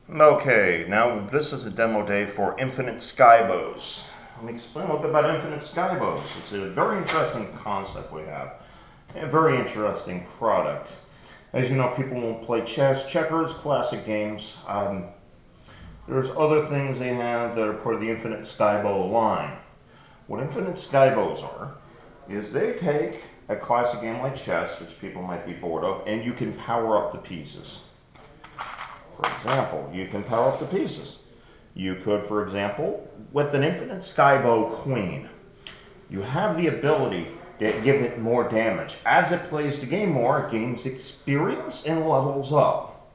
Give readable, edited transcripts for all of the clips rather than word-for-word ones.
Okay, now this is a demo day for Infinite Skybos. Let me explain a little bit about Infinite Skybos. It's a very interesting concept we have, a very interesting product. As you know, people won't play chess, checkers, classic games. There's other things they have that are part of the Infinite Skybo line. What Infinite Skybos are is they take a classic game like chess, which people might be bored of, and you can power up the pieces. For example, you can power up the pieces. You could, for example, with an Infinite Skybo Queen, you have the ability to give it more damage. As it plays the game more, it gains experience and levels up.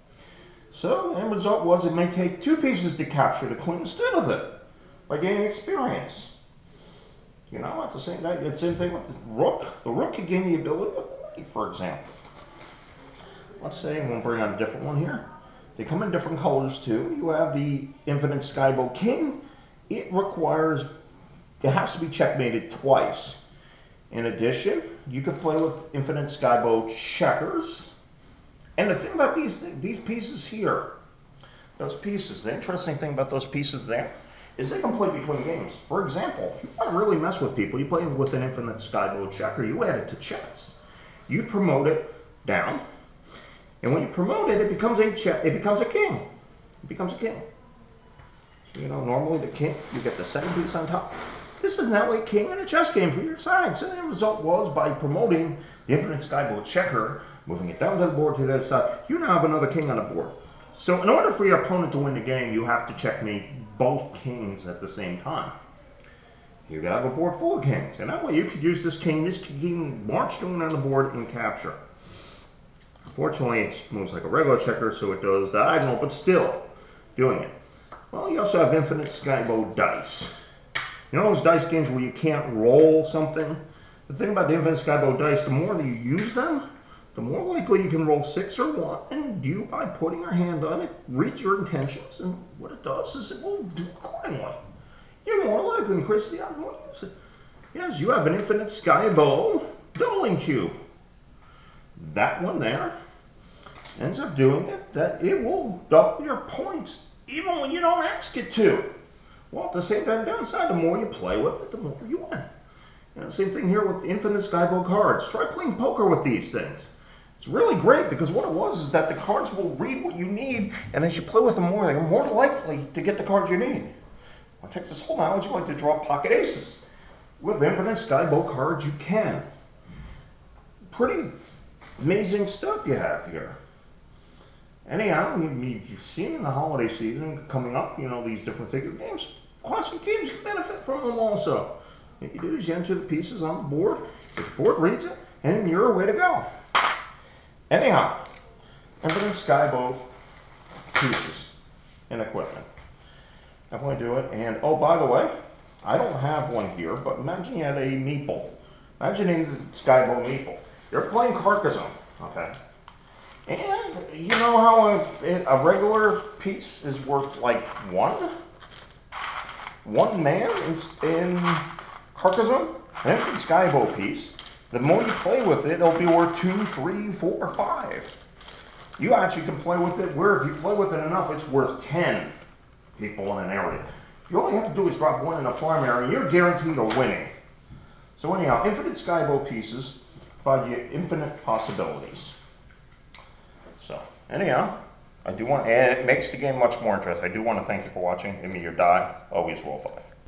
So the end result was it may take two pieces to capture the queen instead of it by gaining experience. You know, it's the same thing with the rook. The rook can gain the ability of the knight, for example. Let's say we'll bring on a different one here. They come in different colors too. You have the Infinite Skybo King. It has to be checkmated twice. In addition, you can play with Infinite Skybo Checkers. And the thing about these pieces here, those pieces, the interesting thing about those pieces there is they can play between games. For example, if you want to really mess with people, you play with an Infinite Skybo Checker, you add it to chess. You promote it down. And when you promote it, it becomes a king. It becomes a king. So, you know, normally the king, you get the second piece on top. This is now a king in a chess game for your side. So the result was, by promoting the Infinite Skybo Checker, moving it down to the board to the other side, you now have another king on the board. So in order for your opponent to win the game, you have to checkmate both kings at the same time. You have a board full of kings. And that way you could use this king march down on the board and capture. Unfortunately, it moves like a regular checker, so it does diagonal, but still doing it. Well, you also have Infinite Skybo Dice. You know those dice games where you can't roll something? The thing about the Infinite Skybo Dice, the more that you use them, the more likely you can roll 6 or 1, and you, by putting your hand on it, reach your intentions, and what it does is it will do accordingly. You're more likely to increase the odds of use it. Yes, you have an Infinite Skybo Doubling Cube. That one there ends up doing it, that it will double your points even when you don't ask it to. Well, at the same time, downside, the more you play with it, the more you win. You know, same thing here with Infinite Skybo cards. Try playing poker with these things. It's really great because what it was is that the cards will read what you need, and as you play with them more, you're more likely to get the cards you need. Well, it takes this whole knowledge, you like to draw pocket aces. With Infinite Skybo cards, you can. Pretty amazing stuff you have here. Anyhow, you've seen in the holiday season coming up, you know, these different figure games. Classic games, you benefit from them also. What you do is you enter the pieces on the board, the board reads it, and you're away to go. Anyhow, Infinite Skybo pieces and equipment. Definitely do it. And oh, by the way, I don't have one here, but imagine you had a meeple. Imagine the Skybo meeple. You're playing Carcassonne, okay? And you know how a regular piece is worth like one man in Carcassonne? An Infinite Skybo piece, the more you play with it, it'll be worth 2, 3, 4, 5. You actually can play with it where if you play with it enough, it's worth 10 people in an area. You only have to do is drop one in a farm area, and you're guaranteed a winning. So anyhow, Infinite Skybo pieces provide you infinite possibilities. So, anyhow, and it makes the game much more interesting. I do want to thank you for watching. Give me your die. Always roll 5.